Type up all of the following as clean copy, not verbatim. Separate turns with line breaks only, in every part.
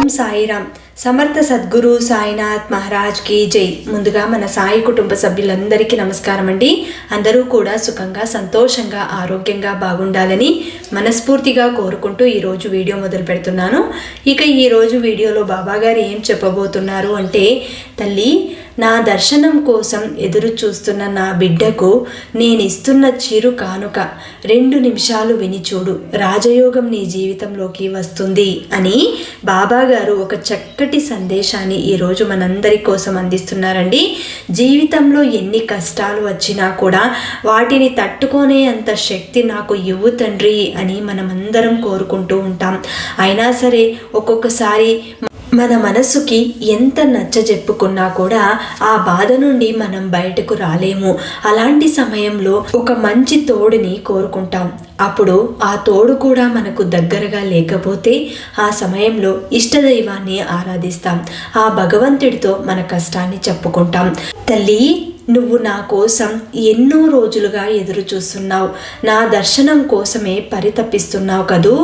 ఓం సాయిరామ్. సమర్థ సద్గురు సాయినాథ్ మహారాజ్ కి జై. ముందుగా మన సాయి కుటుంబ సభ్యులందరికీ నమస్కారం అండి. అందరూ కూడా సుఖంగా, సంతోషంగా, ఆరోగ్యంగా బాగుండాలని మనస్ఫూర్తిగా కోరుకుంటూ ఈరోజు వీడియో మొదలు పెడుతున్నాను. ఇక ఈరోజు వీడియోలో బాబాగారు ఏం చెప్పబోతున్నారు అంటే, తల్లి, నా దర్శనం కోసం ఎదురు చూస్తున్న నా బిడ్డకు నేనిస్తున్న చిరు కానుక 2 నిమిషాలు విని చూడు, రాజయోగం నీ జీవితంలోకి వస్తుంది అని బాబాగారు ఒక చక్కటి సందేశాన్ని ఈరోజు మనందరి కోసం అందిస్తున్నారండి. జీవితంలో ఎన్ని కష్టాలు వచ్చినా కూడా వాటిని తట్టుకునే అంత శక్తి నాకు ఇవ్వు తండ్రి అని మనమందరం కోరుకుంటూ ఉంటాం. అయినా సరే ఒక్కొక్కసారి మన మనసుకి ఎంత నచ్చజెప్పుకున్నా కూడా ఆ బాధ నుండి మనం బయటకు రాలేము. అలాంటి సమయంలో ఒక మంచి తోడుని కోరుకుంటాం. అప్పుడు ఆ తోడు కూడా మనకు దగ్గరగా లేకపోతే ఆ సమయంలో ఇష్టదైవాన్ని ఆరాధిస్తాం. ఆ భగవంతుడితో మన కష్టాన్ని చెప్పుకుంటాం. తల్లి, నువ్వు నా కోసం ఎన్నో రోజులుగా ఎదురు చూస్తున్నావు, నా దర్శనం కోసమే పరితపిస్తున్నావు కదూ.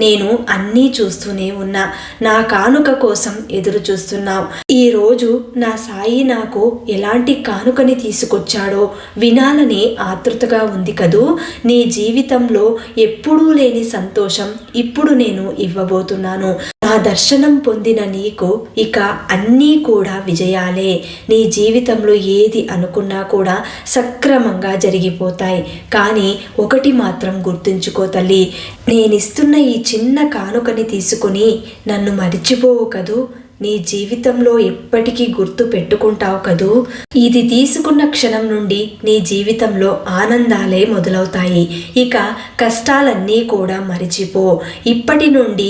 నేను అన్నీ చూస్తూనే ఉన్నా, నా కానుక కోసం ఎదురు చూస్తున్నావు. ఈరోజు నా సాయి నాకు ఎలాంటి కానుకని తీసుకొచ్చాడో వినాలని ఆతృతగా ఉంది కదూ. నీ జీవితంలో ఎప్పుడూ లేని సంతోషం ఇప్పుడు నేను ఇవ్వబోతున్నాను. నా దర్శనం పొందిన నీకు ఇక అన్నీ కూడా విజయాలే. నీ జీవితంలో ఏది అనుకున్నా కూడా సక్రమంగా జరిగిపోతాయి. కానీ ఒకటి మాత్రం గుర్తుంచుకో తల్లి, నేనిస్తున్న ఈ చిన్న కానుకని తీసుకుని నన్ను మరిచిపోవు కదూ. నీ జీవితంలో ఎప్పటికీ గుర్తు పెట్టుకుంటావు కదూ. ఇది తీసుకున్న క్షణం నుండి నీ జీవితంలో ఆనందాలే మొదలవుతాయి. ఇక కష్టాలన్నీ కూడా మరిచిపో. ఇప్పటి నుండి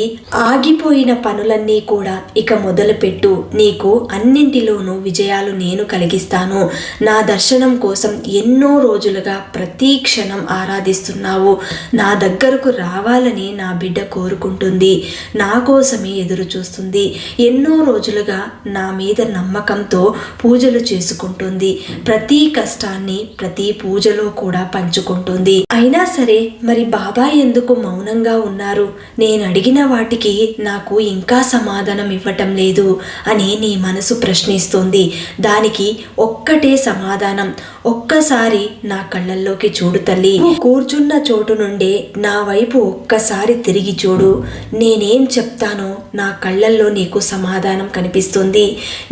ఆగిపోయిన పనులన్నీ కూడా ఇక మొదలుపెట్టు. నీకు అన్నింటిలోనూ విజయాలు నేను కలిగిస్తాను. నా దర్శనం కోసం ఎన్నో రోజులుగా ప్రతి క్షణం ఆరాధిస్తున్నావు. నా దగ్గరకు రావాలని నా బిడ్డ కోరుకుంటుంది. నా కోసమే ఎదురు చూస్తుంది. ఎన్నో రోజులుగా నా మీద నమ్మకంతో పూజలు చేసుకుంటుంది. ప్రతి కష్టాన్ని ప్రతి పూజలో కూడా పంచుకుంటుంది. అయినా సరే మరి బాబా ఎందుకు మౌనంగా ఉన్నారు? నేను అడిగిన వాటికి నాకు ఇంకా సమాధానం ఇవ్వటం లేదు అని నీ మనసు ప్రశ్నిస్తుంది. దానికి ఒక్కటే సమాధానం. ఒక్కసారి నా కళ్ళల్లోకి చూడు తల్లి. కూర్చున్న చోటు నుండే నా వైపు ఒక్కసారి తిరిగి చూడు. నేనేం చెప్తానో నా కళ్ళల్లో నీకు సమాధానం కనిపిస్తుంది.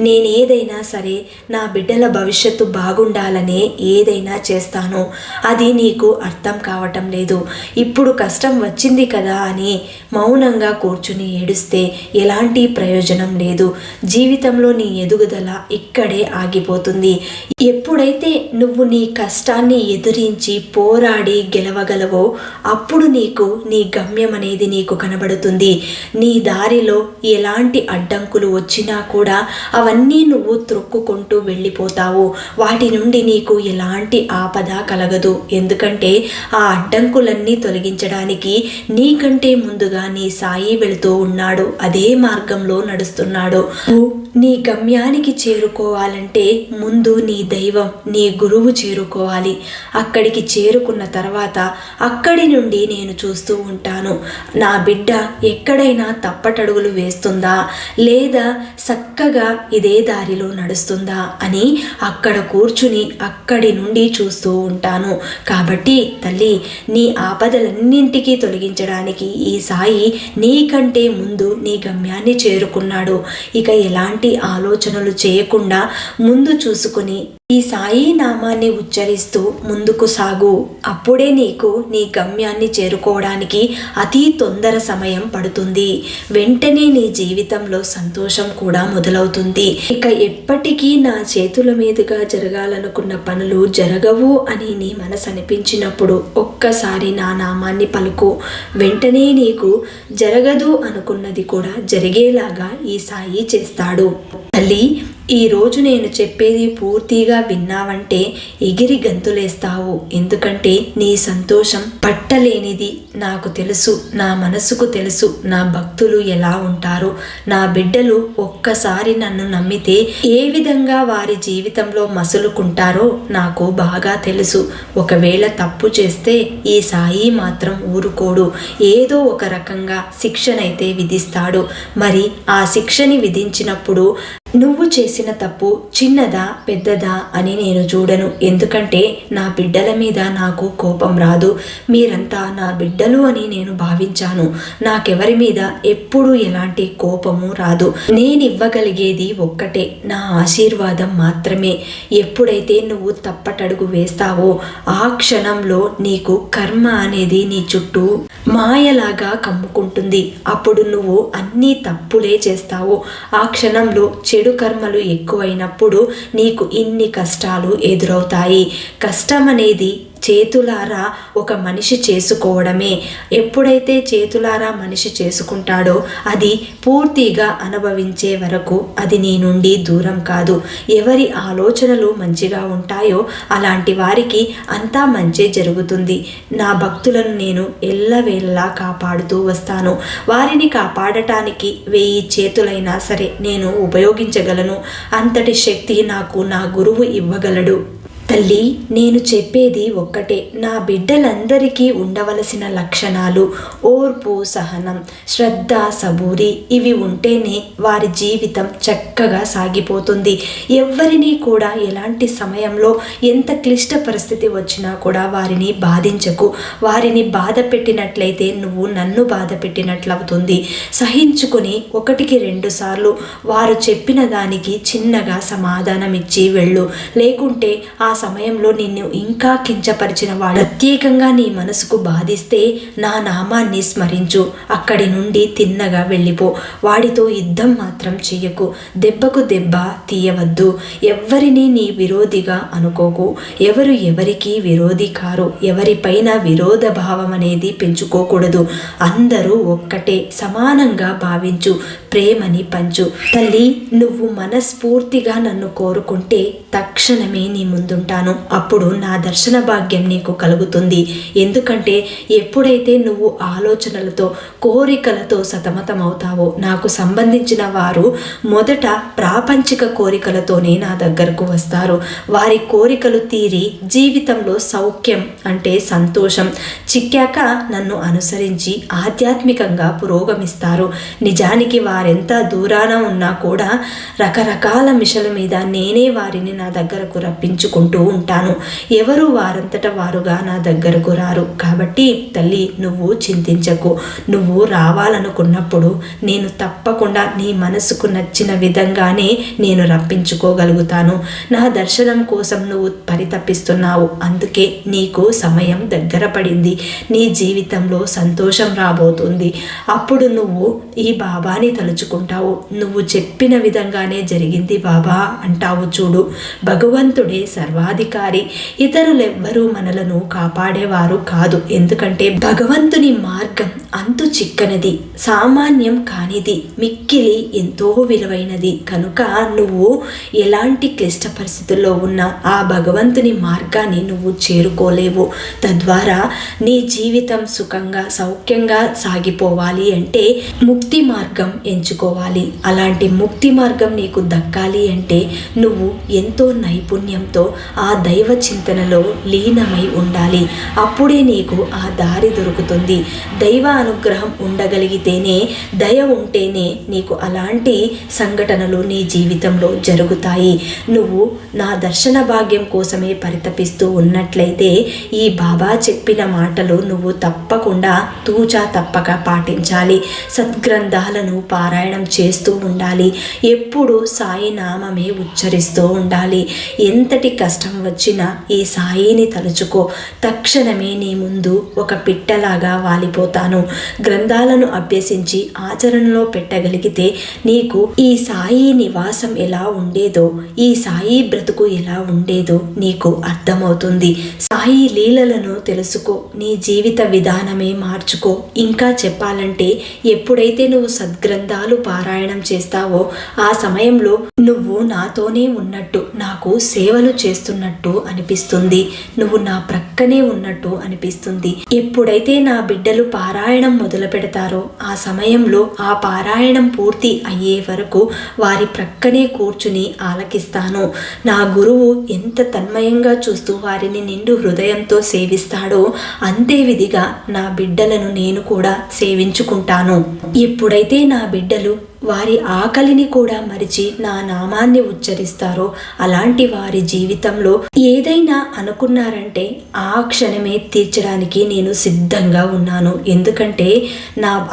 నేనేదైనా సరే నా బిడ్డల భవిష్యత్తు బాగుండాలనే ఏదైనా చేస్తాను. అది నీకు అర్థం కావటం లేదు. ఇప్పుడు కష్టం వచ్చింది కదా అని మౌనంగా కూర్చుని ఏడుస్తే ఎలాంటి ప్రయోజనం లేదు. జీవితంలో నీ ఎదుగుదల ఇక్కడే ఆగిపోతుంది. ఎప్పుడైతే నువ్వు నీ కష్టాన్ని ఎదిరించి పోరాడి గెలవగలవో అప్పుడు నీకు నీ గమ్యం అనేది నీకు కనబడుతుంది. నీ దారిలో ఎలాంటి అడ్డంకులు వచ్చినా కూడా అవన్నీ నువ్వు త్రొక్కుకుంటూ వెళ్ళిపోతావు. వాటి నుండి నీకు ఎలాంటి ఆపద కలగదు. ఎందుకంటే ఆ అడ్డంకులన్నీ తొలగించడానికి నీకంటే ముందుగా నీ సాయి వెళుతూ ఉన్నాడు. అదే మార్గంలో నడుస్తున్నాడు. నీ గమ్యానికి చేరుకోవాలంటే ముందు నీ దైవం, నీ గురువు చేరుకోవాలి. అక్కడికి చేరుకున్న తర్వాత అక్కడి నుండి నేను చూస్తూ ఉంటాను. నా బిడ్డ ఎక్కడైనా తప్పటడుగులు వేస్తుందా లేదా చక్కగా ఇదే దారిలో నడుస్తుందా అని అక్కడ కూర్చుని అక్కడి నుండి చూస్తూ ఉంటాను. కాబట్టి తల్లి, నీ ఆపదలన్నింటికీ తొలగించడానికి ఈ సాయి నీకంటే ముందు నీ గమ్యాన్ని చేరుకున్నాడు. ఇక ఎలాంటి ఆలోచనలు చేయకుండా ముందు చూసుకుని ఈ సాయి నామాన్ని ఉచ్చరిస్తూ ముందుకు సాగు. అప్పుడే నీకు నీ గమ్యాన్ని చేరుకోవడానికి అతి తొందర సమయం పడుతుంది. వెంటనే నీ జీవితంలో సంతోషం కూడా మొదలవుతుంది. ఇక ఎప్పటికీ నా చేతుల మీదుగా జరగాలనుకున్న పనులు జరగవు అని నీ మనసు అనిపించినప్పుడు ఒక్కసారి నా నామాన్ని పలుకు. వెంటనే నీకు జరగదు అనుకున్నది కూడా జరిగేలాగా ఈ సాయి చేస్తాడు. తల్లి, ఈరోజు నేను చెప్పేది పూర్తిగా విన్నావంటే ఎగిరి గంతులేస్తావు. ఎందుకంటే నీ సంతోషం పట్టలేనిది. నాకు తెలుసు, నా మనసుకు తెలుసు నా భక్తులు ఎలా ఉంటారో. నా బిడ్డలు ఒక్కసారి నన్ను నమ్మితే ఏ విధంగా వారి జీవితంలో మసులుకుంటారో నాకు బాగా తెలుసు. ఒకవేళ తప్పు చేస్తే ఈ సాయి మాత్రం ఊరుకోడు. ఏదో ఒక రకంగా శిక్షనైతే విధిస్తాడు. మరి ఆ శిక్షని విధించినప్పుడు నువ్వు చేసిన తప్పు చిన్నదా పెద్దదా అని నేను చూడను. ఎందుకంటే నా బిడ్డల మీద నాకు కోపం రాదు. మీరంతా నా బిడ్డలు అని నేను భావించాను. నాకెవరి మీద ఎప్పుడూ ఎలాంటి కోపము రాదు. నేనివ్వగలిగేది ఒక్కటే, నా ఆశీర్వాదం మాత్రమే. ఎప్పుడైతే నువ్వు తప్పటడుగు వేస్తావో ఆ క్షణంలో నీకు కర్మ అనేది నీ చుట్టూ మాయలాగా కమ్ముకుంటుంది. అప్పుడు నువ్వు అన్నీ తప్పులే చేస్తావు. ఆ క్షణంలో చెడు కర్మలు ఎక్కువైనప్పుడు నీకు ఇన్ని కష్టాలు ఎదురవుతాయి. కష్టం అనేది చేతులారా ఒక మనిషి చేసుకోవడమే. ఎప్పుడైతే చేతులారా మనిషి చేసుకుంటాడో అది పూర్తిగా అనుభవించే వరకు అది నీ నుండి దూరం కాదు. ఎవరి ఆలోచనలు మంచిగా ఉంటాయో అలాంటి వారికి అంతా మంచి జరుగుతుంది. నా భక్తులను నేను ఎల్లవేళలా కాపాడుతూ వస్తాను. వారిని కాపాడటానికి 1000 చేతులైనా సరే నేను ఉపయోగించగలను. అంతటి శక్తి నాకు నా గురువు ఇవ్వగలడు. తల్లి, నేను చెప్పేది ఒక్కటే, నా బిడ్డలందరికీ ఉండవలసిన లక్షణాలు ఓర్పు, సహనం, శ్రద్ధ, సబూరి ఇవి ఉంటేనే వారి జీవితం చక్కగా సాగిపోతుంది. ఎవరిని కూడా ఎలాంటి సమయంలో ఎంత క్లిష్ట పరిస్థితి వచ్చినా కూడా వారిని బాధించకు. వారిని బాధ పెట్టినట్లయితే నువ్వు నన్ను బాధ పెట్టినట్లవుతుంది. సహించుకుని 1కి 2 సార్లు వారు చెప్పిన దానికి చిన్నగా సమాధానం ఇచ్చి వెళ్ళు. లేకుంటే ఆ సమయంలో నిన్ను ఇంకా కించపరిచిన వాడు ప్రత్యేకంగా నీ మనసుకు బాధిస్తే నా నామాన్ని స్మరించు. అక్కడి నుండి తిన్నగా వెళ్ళిపో. వాడితో యుద్ధం మాత్రం చెయ్యకు. దెబ్బకు దెబ్బ తీయవద్దు. ఎవ్వరిని నీ విరోధిగా అనుకోకు. ఎవరు ఎవరికి విరోధి కారు. ఎవరిపైన విరోధ భావం అనేది పెంచుకోకూడదు. అందరూ ఒక్కటే, సమానంగా భావించు. ప్రేమని పంచు. తల్లి, నువ్వు మనస్ఫూర్తిగా నన్ను కోరుకుంటే తక్షణమే నీ ముందుంటాను. అప్పుడు నా దర్శన భాగ్యం నీకు కలుగుతుంది. ఎందుకంటే ఎప్పుడైతే నువ్వు ఆలోచనలతో కోరికలతో సతమతమవుతావో నాకు సంబంధించిన వారు మొదట ప్రాపంచిక కోరికలతోనే నా దగ్గరకు వస్తారు. వారి కోరికలు తీరి జీవితంలో సౌఖ్యం అంటే సంతోషం చిక్కాక నన్ను అనుసరించి ఆధ్యాత్మికంగా పురోగమిస్తారు. నిజానికి వారెంత దూరాన ఉన్నా కూడా రకరకాల మిషల మీద నేనే వారిని నా దగ్గరకు రప్పించుకుంటూ ఉంటాను. ఎవరు వారంతట వారుగా నా దగ్గరకు రారు. కాబట్టి తల్లి, నువ్వు చింతించకు. నువ్వు రావాలనుకున్నప్పుడు నేను తప్పకుండా నీ మనసుకు నచ్చిన విధంగానే నేను రప్పించుకోగలుగుతాను. నా దర్శనం కోసం నువ్వు పరితపిస్తున్నావు. అందుకే నీకు సమయం దగ్గర పడింది. నీ జీవితంలో సంతోషం రాబోతుంది. అప్పుడు నువ్వు ఈ బాబాని తలుచుకుంటావు. నువ్వు చెప్పిన విధంగానే జరిగింది బాబా అంటావు చూడు. భగవంతుడే సర్వాధికారి. ఇతరులెవ్వరూ మనలను కాపాడేవారు కాదు. ఎందుకంటే భగవంతుని మార్గం అంతు చిక్కనది, సామాన్యం కానిది, మిక్కిలి ఎంతో విలువైనది. కనుక నువ్వు ఎలాంటి క్లిష్ట పరిస్థితుల్లో ఉన్నా ఆ భగవంతుని మార్గాన్ని నువ్వు చేరుకోలేవు. తద్వారా నీ జీవితం సుఖంగా సౌఖ్యంగా సాగిపోవాలి అంటే ముక్తి మార్గం ఎంచుకోవాలి. అలాంటి ముక్తి మార్గం నీకు దక్కాలి అంటే నువ్వు ఎంతో నైపుణ్యంతో ఆ దైవ చింతనలో లీనమై ఉండాలి. అప్పుడే నీకు ఆ దారి దొరుకుతుంది. దైవ అనుగ్రహం ఉండగలిగితేనే, దయ ఉంటేనే నీకు అలాంటి సంఘటనలు నీ జీవితంలో జరుగుతాయి. నువ్వు నా దర్శన భాగ్యం కోసమే పరితపిస్తూ ఉన్నట్లయితే ఈ బాబా చెప్పిన మాటలు నువ్వు తప్పకుండా తూచా తప్పక పాటించాలి. సద్గ్రంథాలను పారాయణం చేస్తూ ఉండాలి. ఎప్పుడు సాయి నామమే ఉచ్చరిస్తూ ఉండాలి. ఎంతటి కష్టం కష్టం వచ్చినా ఈ సాయిని తలుచుకో, తక్షణమే నీ ముందు ఒక పిట్టలాగా వాలిపోతాను. గ్రంథాలను అభ్యసించి ఆచరణలో పెట్టగలిగితే నీకు ఈ సాయి నివాసం ఎలా ఉండేదో, ఈ సాయి బ్రతుకు ఎలా ఉండేదో నీకు అర్థమవుతుంది. సాయి లీలలను తెలుసుకో, నీ జీవిత విధానమే మార్చుకో. ఇంకా చెప్పాలంటే ఎప్పుడైతే నువ్వు సద్గ్రంథాలు పారాయణం చేస్తావో ఆ సమయంలో నువ్వు నాతోనే ఉన్నట్టు, నాకు సేవలు చేస్తున్నట్టు అనిపిస్తుంది. నువ్వు నా ప్రక్కనే ఉన్నట్టు అనిపిస్తుంది. ఎప్పుడైతే నా బిడ్డలు పారాయణం మొదలు పెడతారో ఆ సమయంలో ఆ పారాయణం పూర్తి అయ్యే వరకు వారి ప్రక్కనే కూర్చుని ఆలకిస్తాను. నా గురువు ఎంత తన్మయంగా చూస్తూ వారిని నిండు హృదయంతో సేవిస్తాడో అంతే విధిగా నా బిడ్డలను నేను కూడా సేవించుకుంటాను. ఎప్పుడైతే నా బిడ్డలు వారి ఆకలిని కూడా మరిచి నా నామాన్ని ఉచ్చరిస్తారో అలాంటి వారి జీవితంలో ఏదైనా అనుకున్నారంటే ఆ క్షణమే తీర్చడానికి నేను సిద్ధంగా ఉన్నాను. ఎందుకంటే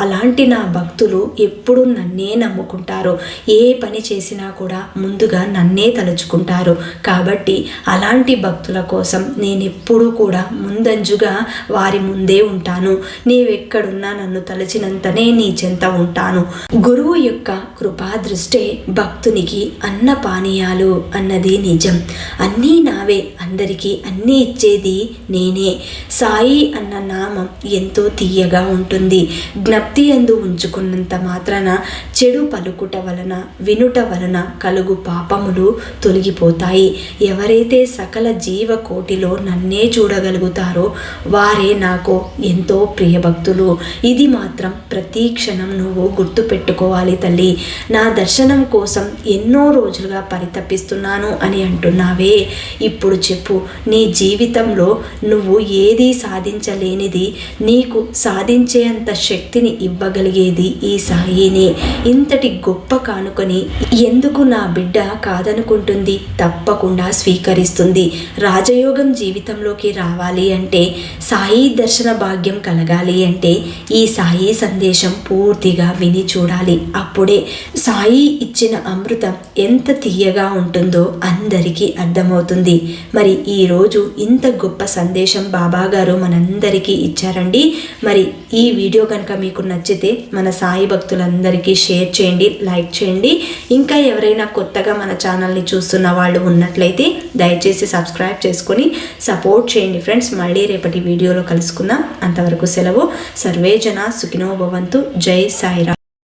అలాంటి నా భక్తులు ఎప్పుడు నన్నే నమ్ముకుంటారు. ఏ పని చేసినా కూడా ముందుగా నన్నే తలుచుకుంటారు. కాబట్టి అలాంటి భక్తుల కోసం నేను ఎప్పుడూ కూడా ముందంజుగా వారి ముందే ఉంటాను. నీవెక్కడున్నా నన్ను తలచినంతనే నీ చెంత ఉంటాను. గురువు యొక్క కృపా దృష్టే భక్తునికి అన్న పానీయాలు అన్నది నిజం. అన్నీ నావే, అందరికీ అన్నీ ఇచ్చేది నేనే. సాయి అన్న నామం ఎంతో తీయగా ఉంటుంది. జ్ఞప్తి యందు ఉంచుకున్నంత మాత్రాన చెడు పలుకుట వలన వినుట వలన కలుగు పాపములు తొలగిపోతాయి. ఎవరైతే సకల జీవకోటిలో నన్నే చూడగలుగుతారో వారే నాకు ఎంతో ప్రియభక్తులు. ఇది మాత్రం ప్రతి క్షణం నువ్వు గుర్తుపెట్టుకోవాలి తల్లి. నా దర్శనం కోసం ఎన్నో రోజులుగా పరితపిస్తున్నాను అని అంటున్నావే, ఇప్పుడు చెప్పు, నీ జీవితంలో నువ్వు ఏదీ సాధించలేనిది నీకు సాధించేంత శక్తిని ఇవ్వగలిగేది ఈ సాయినే. ఇంతటి గొప్ప కానుకొని ఎందుకు నా బిడ్డ కాదనుకుంటుంది? తప్పకుండా స్వీకరిస్తుంది. రాజయోగం జీవితంలోకి రావాలి అంటే, సాయి దర్శన భాగ్యం కలగాలి అంటే ఈ సాయి సందేశం పూర్తిగా విని చూడాలి. అప్పుడే సాయి ఇచ్చిన అమృతం ఎంత తీయగా ఉంటుందో అందరికీ అర్థమవుతుంది. మరి ఈరోజు ఇంత గొప్ప సందేశం బాబాగారు మనందరికీ ఇచ్చారండి. మరి ఈ వీడియో కనుక మీకు నచ్చితే మన సాయి భక్తులందరికీ షేర్ చేయండి, లైక్ చేయండి. ఇంకా ఎవరైనా కొత్తగా మన ఛానల్ని చూస్తున్న వాళ్ళు ఉన్నట్లయితే దయచేసి సబ్స్క్రైబ్ చేసుకొని సపోర్ట్ చేయండి ఫ్రెండ్స్. మళ్ళీ రేపటి వీడియోలో కలుసుకుందాం. అంతవరకు సెలవు. సర్వే జన సుఖినో భవంతు. జై సాయిరామ్.